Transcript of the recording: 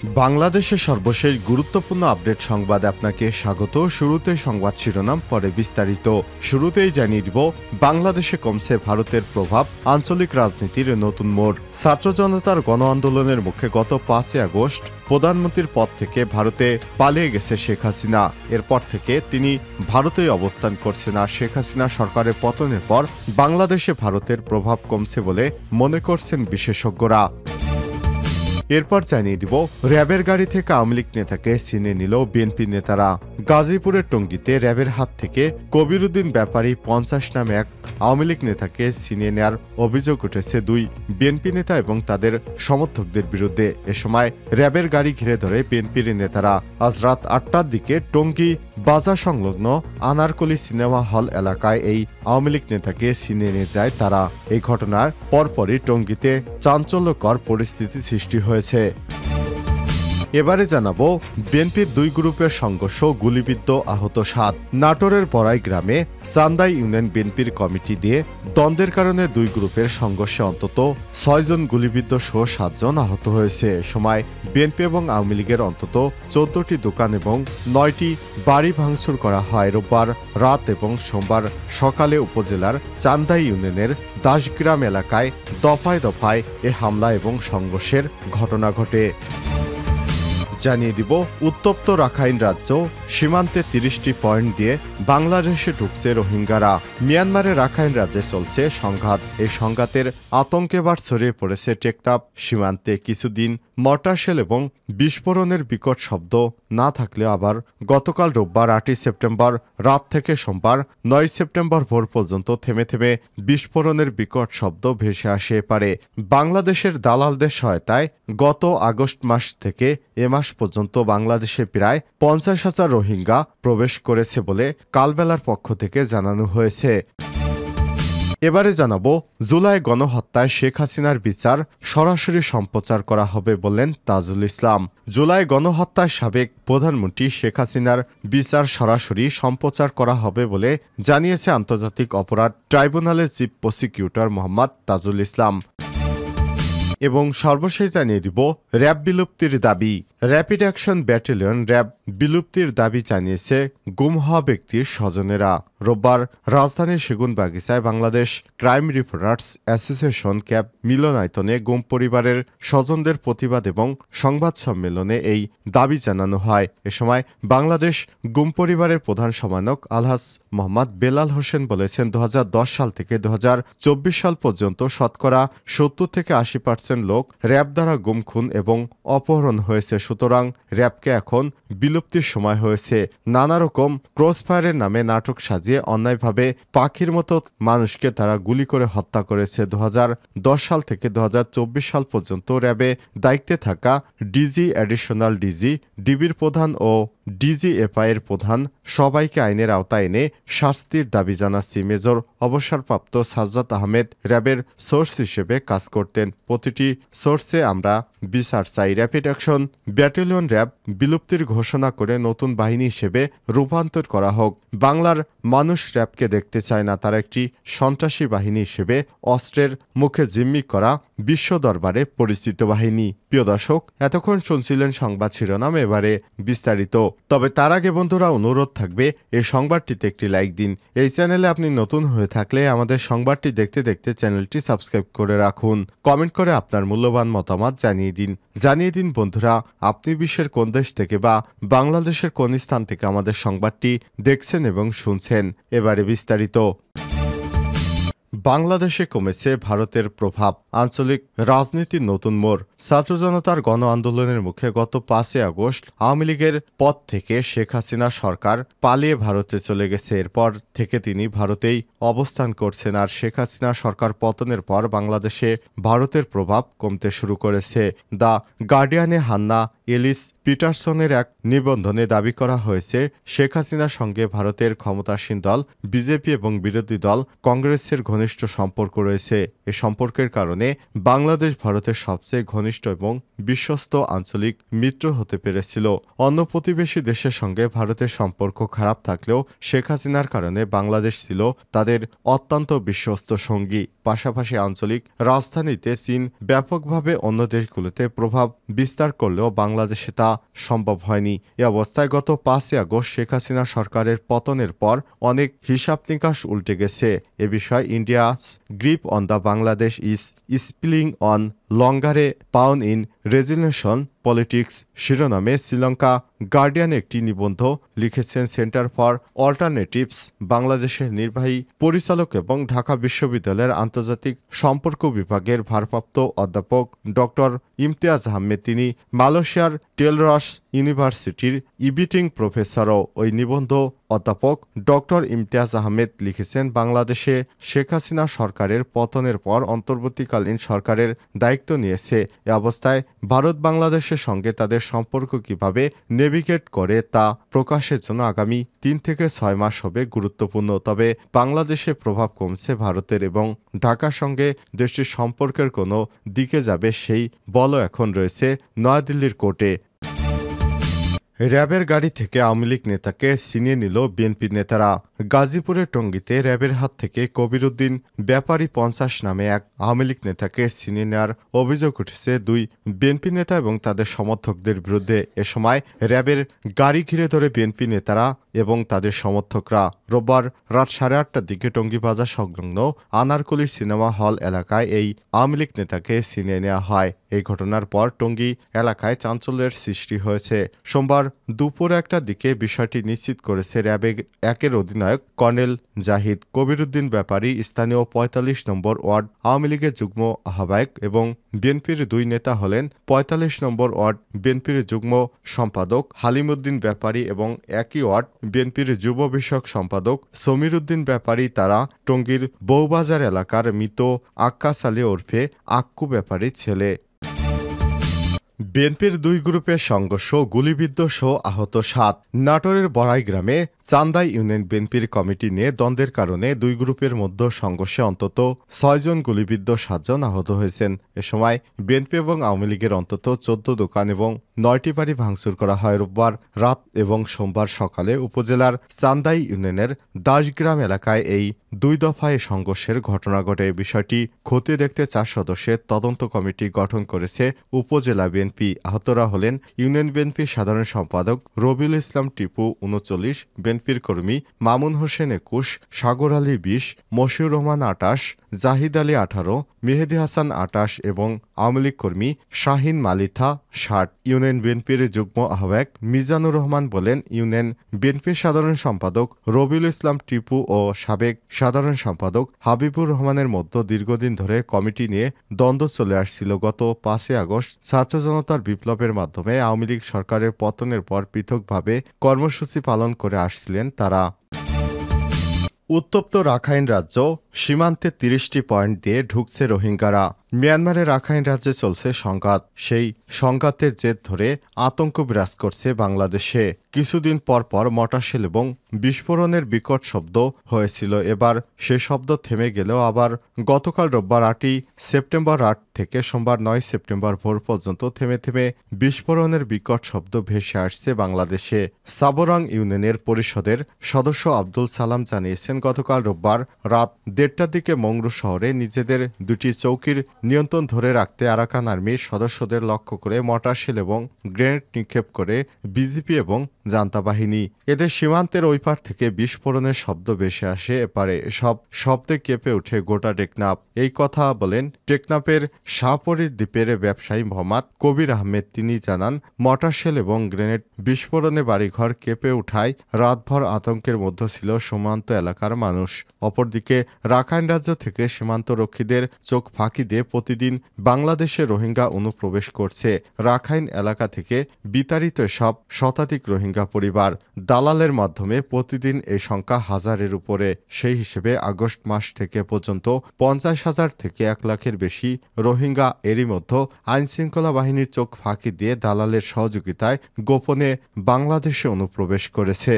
বাংলাদেশের সর্বশেষ গুরুত্বপূর্ণ আপডেট সংবাদে আপনাকে স্বাগত। শুরুতে সংবাদ শিরোনাম, পরে বিস্তারিত। শুরুতেই জানিয়ে দিব, বাংলাদেশে কমছে ভারতের প্রভাব, আঞ্চলিক রাজনীতির নতুন মোড়। ছাত্র জনতার গণ আন্দোলনের মুখে গত 5 আগস্ট প্রধানমন্ত্রীর পদ থেকে ভারতে পালিয়ে গেছে শেখ হাসিনা। এরপর থেকে তিনি ভারতেই অবস্থান করছেন। আর শেখ হাসিনা সরকারের পতনের পর বাংলাদেশে ভারতের প্রভাব কমছে বলে মনে করছেন বিশেষজ্ঞরা। এরপর জানিয়ে দিব, র্যাবের গাড়ি থেকে আওয়ামী লীগ নেতাকে ছিনে নিল বিএনপি নেতারা। গাজীপুরের টঙ্গীতে র্যাবের হাত থেকে কবিরউদ্দিন ব্যাপারী 50 নামে এক আওয়ামী লীগ নেতাকে ছিনিয়ে নেওয়ার অভিযোগ উঠেছে 2 বিএনপি নেতা এবং তাদের সমর্থকদের বিরুদ্ধে। এ সময় র্যাবের গাড়ি ঘিরে ধরে বিএনপির নেতারা। আজ রাত 8টার দিকে টঙ্গী বাজার সংলগ্ন আনারকলি সিনেমা হল এলাকায় এই আওয়ামী লীগ নেতাকে ছিনিয়ে নিয়ে যায় তারা। এই ঘটনার পরপরই টঙ্গীতে চাঞ্চল্যকর পরিস্থিতি সৃষ্টি হয়েছে। এবারে জানাবো, বিএনপির 2 গ্রুপের সংঘর্ষ, গুলিবিদ্ধ আহত 7। নাটোরের বড়াই গ্রামে চান্দাই ইউনিয়ন বিএনপির কমিটি দিয়ে দ্বন্দ্বের কারণে 2 গ্রুপের সংঘর্ষে অন্তত 6 জন গুলিবিদ্ধ সহ 7 জন আহত হয়েছে। এ সময় বিএনপি এবং আওয়ামী লীগের অন্তত 14টি দোকান এবং 9টি বাড়ি ভাঙচুর করা হয় রোববার রাত এবং সোমবার সকালে উপজেলার চান্দাই ইউনিয়নের দাসগ্রাম এলাকায় দফায় দফায় এ হামলা এবং সংঘর্ষের ঘটনা ঘটে। জানিয়ে দিব, উত্তপ্ত রাখাইন রাজ্য সীমান্তে 30টি পয়েন্ট দিয়ে বাংলাদেশে ঢুকছে রোহিঙ্গারা। মিয়ানমারের রাখাইন রাজ্যে চলছে সংঘাত। এই সংঘাতের আতঙ্কে এবার ছড়িয়ে পড়েছে টেকনাফ সীমান্তে। কিছুদিন মর্টার শেল এবং বিস্ফোরণের বিকট শব্দ না থাকলেও আবার গতকাল রোববার 8 সেপ্টেম্বর রাত থেকে সোমবার 9 সেপ্টেম্বর ভোর পর্যন্ত থেমে থেমে বিস্ফোরণের বিকট শব্দ ভেসে আসে পারে। বাংলাদেশের দালালদের সহায়তায় গত আগস্ট মাস থেকে এ মাস পর্যন্ত বাংলাদেশে প্রায় 50,000 রোহিঙ্গা প্রবেশ করেছে বলে কালবেলার পক্ষ থেকে জানানো হয়েছে। এবারে জানাবো, জুলাই গণহত্যায় শেখ হাসিনার বিচার সরাসরি সম্প্রচার করা হবে বললেন তাজুল ইসলাম। জুলাই গণহত্যায় সাবেক প্রধানমন্ত্রী শেখ হাসিনার বিচার সরাসরি সম্প্রচার করা হবে বলে জানিয়েছে আন্তর্জাতিক অপরাধ ট্রাইব্যুনালের চিফ প্রসিকিউটর মোহাম্মদ তাজুল ইসলাম। এবং সর্বশেষ জানিয়ে দিব, র্যাব বিলুপ্তির দাবি। র্যাপিড অ্যাকশন ব্যাটালিয়ন র্যাব বিলুপ্তির দাবি জানিয়েছে গুম হওয়া ব্যক্তির স্বজনেরা। রোববার রাজধানীর সেগুনবাগিচায় বাংলাদেশ ক্রাইম রিপোর্টার্স অ্যাসোসিয়েশন ক্যাব মিলনায়তনে গুম পরিবারের স্বজনদের প্রতিবাদ এবং সংবাদ সম্মেলনে এই দাবি জানানো হয়। এ সময় বাংলাদেশ গুম পরিবারের প্রধান সমন্বয়ক আলহাজ মোহাম্মদ বেলাল হোসেন বলেছেন, 2010 সাল থেকে 2024 সাল পর্যন্ত শতকরা 70 থেকে 80% লোক র্যাব দ্বারা গুম, খুন এবং অপহরণ হয়েছে। সুতরাং র্যাবকে এখন বিলুপ্তির সময় হয়েছে। নানা রকম ক্রসফায়ারের নামে নাটক সাজিয়ে অন্যায়ভাবে পাখির মতো মানুষকে তারা গুলি করে হত্যা করেছে। 2010 সাল থেকে 2024 সাল পর্যন্ত র্যাবে দায়িত্বে থাকা ডিজি, অ্যাডিশনাল ডিজি, ডিবির প্রধান ও ডিজিএফআই এর প্রধান সবাইকে আইনের আওতায় এনে শাস্তির দাবি জানাচ্ছি। মেজর অবসরপ্রাপ্ত সাজ্জাদ আহমেদ র্যাবের সোর্স হিসেবে কাজ করতেন। প্রতিটি সোর্সে আমরা বিচার চাই। র্যাপিড অ্যাকশন ব্যাটালিয়ন র্যাব বিলুপ্তির ঘোষণা করে নতুন বাহিনী হিসেবে রূপান্তর করা হোক। বাংলার মানুষ র্যাবকে দেখতে চায় না, তারা একটি সন্ত্রাসী বাহিনী হিসেবে অস্ত্রের মুখে জিম্মি করা বিশ্ব দরবারে পরিচিত বাহিনী। প্রিয় দর্শক, এতক্ষণ শুনছিলেন সংবাদ শিরোনাম, এবারে বিস্তারিত। তবে তার আগে বন্ধুরা, অনুরোধ থাকবে এই সংবাদটিতে একটি লাইক দিন। এই চ্যানেলে আপনি নতুন হয়ে থাকলে আমাদের সংবাদটি দেখতে দেখতে চ্যানেলটি সাবস্ক্রাইব করে রাখুন। কমেন্ট করে আপনার মূল্যবান মতামত জানিয়ে দিন বন্ধুরা, আপনি বিশ্বের কোন দেশ থেকে বা বাংলাদেশের কোন স্থান থেকে আমাদের সংবাদটি দেখছেন এবং শুনছেন। এবারে বিস্তারিত। বাংলাদেশে কমেছে ভারতের প্রভাব, আঞ্চলিক রাজনীতির নতুন মোড়। ছাত্র জনতার গণ আন্দোলনের মুখে গত 5 আগস্ট আওয়ামী লীগের পদ থেকে শেখ হাসিনা সরকার পালিয়ে ভারতে চলে গেছে। এরপর থেকে তিনি ভারতেই অবস্থান করছেন। আর শেখ হাসিনা সরকার পতনের পর বাংলাদেশে ভারতের প্রভাব কমতে শুরু করেছে। দ্য গার্ডিয়ানে হান্না এলিস পিটারসনের এক নিবন্ধনে দাবি করা হয়েছে, শেখ হাসিনার সঙ্গে ভারতের ক্ষমতাসীন দল বিজেপি এবং বিরোধী দল কংগ্রেসের ঘনিষ্ঠ সম্পর্ক রয়েছে। এ সম্পর্কের কারণে বাংলাদেশ ভারতের সবচেয়ে ঘনিষ্ঠ এবং বিশ্বস্ত আঞ্চলিক মিত্র হতে পেরেছিল। অন্য প্রতিবেশী দেশের সঙ্গে ভারতের সম্পর্ক খারাপ থাকলেও শেখ হাসিনার কারণে বাংলাদেশ ছিল তাদের অত্যন্ত বিশ্বস্ত সঙ্গী। পাশাপাশি আঞ্চলিক রাজধানীতে চীন ব্যাপকভাবে অন্য দেশগুলোতে প্রভাব বিস্তার করলেও বাংলাদেশে তা সম্ভব হয়নি। এ অবস্থায় গত 5 আগস্ট শেখ হাসিনা সরকারের পতনের পর অনেক হিসাব নিকাশ উল্টে গেছে। এ বিষয়ে India's grip on the Bangladesh is spilling on longer a pawn in resignation politics শিরোনামে শ্রীলঙ্কা গার্ডিয়ান একটি নিবন্ধ লিখেছেন সেন্টার ফর অল্টারনেটিভস বাংলাদেশের নির্বাহী পরিচালক এবং ঢাকা বিশ্ববিদ্যালয়ের আন্তর্জাতিক সম্পর্ক বিভাগের ভারপ্রাপ্ত অধ্যাপক ডক্টর ইমতিয়াজ আহমেদ। তিনি মালয়েশিয়ার টেলরস ইউনিভার্সিটির ইবিটিং প্রফেসরও। ওই নিবন্ধ অধ্যাপক ডক্টর ইমতিয়াজ আহমেদ লিখেছেন, বাংলাদেশে শেখ হাসিনা সরকারের পতনের পর অন্তর্বর্তীকালীন সরকারের দায়িত্ব নিয়েছে। এ অবস্থায় ভারত বাংলাদেশের সঙ্গে তাদের সম্পর্ক কিভাবে নেভিগেট করে তা প্রকাশের জন্য আগামী 3 থেকে 6 মাস হবে গুরুত্বপূর্ণ। তবে বাংলাদেশে প্রভাব কমছে ভারতের এবং ঢাকার সঙ্গে দেশটির সম্পর্কের কোনো দিকে যাবে সেই বলও এখন রয়েছে নয়াদিল্লির কোর্টে। র্যাবের গাড়ি থেকে আওয়ামী লীগ নেতাকে ছিনিয়ে নিল বিএনপি নেতারা। গাজীপুরের টঙ্গীতে র্যাবের হাত থেকে কবিরউদ্দিন ব্যাপারী 50 নামে এক আওয়ামী লীগ নেতাকে ছিনিয়ে নেওয়ার অভিযোগ উঠেছে 2 বিএনপি নেতা এবং তাদের সমর্থকদের বিরুদ্ধে। এ সময় র্যাবের গাড়ি ঘিরে ধরে বিএনপি নেতারা এবং তাদের সমর্থকরা। রোববার রাত 8:30টার দিকে টঙ্গী বাজার সংলগ্ন আনারকলি সিনেমা হল এলাকায় এই আওয়ামী লীগ নেতাকে ছিনিয়ে নেওয়া হয়। এই ঘটনার পর টঙ্গী এলাকায় চাঞ্চল্যের সৃষ্টি হয়েছে। সোমবার দুপুর 1টার দিকে বিষয়টি নিশ্চিত করেছে র্যাব 1-এর অধিনায়ক কর্নেল জাহিদ। কবিরউদ্দিন ব্যাপারী স্থানীয় 45 নম্বর ওয়ার্ড আওয়ামী লীগের যুগ্ম আহ্বায়ক এবং বিএনপির 2 নেতা হলেন 45 নম্বর ওয়ার্ড বিএনপির যুগ্ম সম্পাদক হালিমউদ্দিন ব্যাপারী এবং একই ওয়ার্ড বিএনপির যুব বিষয়ক সম্পাদক সমীর উদ্দিন ব্যাপারী। তারা টঙ্গীর বউবাজার এলাকার মৃত আক্কাস আলী ওরফে আক্কু ব্যাপারীর ছেলে। বিএনপির 2 গ্রুপের সংঘর্ষ, গুলিবিদ্ধ সহ আহত 7। নাটোরের বড়াই গ্রামে চান্দাই ইউনিয়ন বিএনপির কমিটি নিয়ে দ্বন্দ্বের কারণে 2 গ্রুপের মধ্যে সংঘর্ষে অন্তত 6 জন গুলিবিদ্ধ, 7 জন আহত হয়েছেন। এ সময় বিএনপি এবং আওয়ামী লীগের অন্তত 14 দোকান এবং 9টি বাড়ি ভাঙচুর করা হয়। রোববার রাত এবং সোমবার সকালে উপজেলার চান্দাই ইউনিয়নের দাসগ্রাম এলাকায় এই 2 দফায় সংঘর্ষের ঘটনা ঘটে। বিষয়টি খতিয়ে দেখতে 4 সদস্যের তদন্ত কমিটি গঠন করেছে উপজেলা বিএনপি। আহতরা হলেন ইউনিয়ন বিএনপির সাধারণ সম্পাদক রবিউল ইসলাম টিপু 39, বিএনপির কর্মী মামুন হোসেন 21, সাগর আলী 20, মশিউর রহমান 28, জাহিদ আলী 18, মেহেদি হাসান 28 এবং আওয়ামী লীগ কর্মী শাহিন মালিথা 60। ইউনিয়ন বিএনপির যুগ্ম আহ্বায়ক মিজানুর রহমান বলেন, ইউনিয়ন বিএনপির সাধারণ সম্পাদক রবিউল ইসলাম টিপু ও সাবেক সাধারণ সম্পাদক হাবিবুর রহমানের মধ্যে দীর্ঘদিন ধরে কমিটি নিয়ে দ্বন্দ্ব চলে আসছিল। গত 5 আগস্ট ছাত্র জনতার বিপ্লবের মাধ্যমে আওয়ামী লীগ সরকারের পতনের পর পৃথকভাবে কর্মসূচি পালন করে আসছিলেন তারা। উত্তপ্ত রাখাইন রাজ্য, সীমান্তে 30টি পয়েন্ট দিয়ে ঢুকছে রোহিঙ্গারা। মিয়ানমারের রাখাইন রাজ্যে চলছে সংঘাত। সেই সংঘাতের জের ধরে আতঙ্ক বিরাজ করছে বাংলাদেশে। কিছুদিন পর পর মটাশেল এবং বিস্ফোরণের বিকট শব্দ হয়েছিল। এবার সে শব্দ থেমে গেলেও আবার গতকাল রোববার 8ই সেপ্টেম্বর রাত থেকে সোমবার 9 সেপ্টেম্বর ভোর পর্যন্ত থেমে থেমে বিস্ফোরণের বিকট শব্দ ভেসে আসছে বাংলাদেশে। সাবরাং ইউনিয়নের পরিষদের সদস্য আব্দুল সালাম জানিয়েছেন, গতকাল রোববার রাত 1:30টার দিকে মংরু শহরে নিজেদের 2টি চৌকির নিয়ন্ত্রণ ধরে রাখতে আরাকান আর্মির সদস্যদের লক্ষ্য করে মর্টার এবং গ্রেনেড নিক্ষেপ করে বিজিপি এবং জান্তা বাহিনী। এদের সীমান্তের ওই পার থেকে বিস্ফোরণের শব্দ ভেসে আসে এপারে। সব শব্দে কেঁপে ওঠে গোটা টেকনাফ। এই কথা বলেন টেকনাফের শাহপরীর দ্বীপের ব্যবসায়ী মোহাম্মদ কবির আহমেদ। তিনি জানান, মর্টার এবং গ্রেনেড বিস্ফোরণে বাড়িঘর কেঁপে উঠায় রাতভর আতঙ্কের মধ্যে ছিল সীমান্ত এলাকার মানুষ। অপরদিকে রাখাইন রাজ্য থেকে সীমান্তরক্ষীদের চোখ ফাঁকি দিয়ে প্রতিদিন বাংলাদেশে রোহিঙ্গা অনুপ্রবেশ করছে। রাখাইন এলাকা থেকে বিতাড়িত সব শতাধিক রোহিঙ্গা পরিবার। দালালের মাধ্যমে প্রতিদিন এই সংখ্যা হাজারের উপরে। সেই হিসেবে আগস্ট মাস থেকে পর্যন্ত 50,000 থেকে 1 লাখের বেশি রোহিঙ্গা এরই মধ্যে আইনশৃঙ্খলা বাহিনীর চোখ ফাঁকি দিয়ে দালালের সহযোগিতায় গোপনে বাংলাদেশে অনুপ্রবেশ করেছে।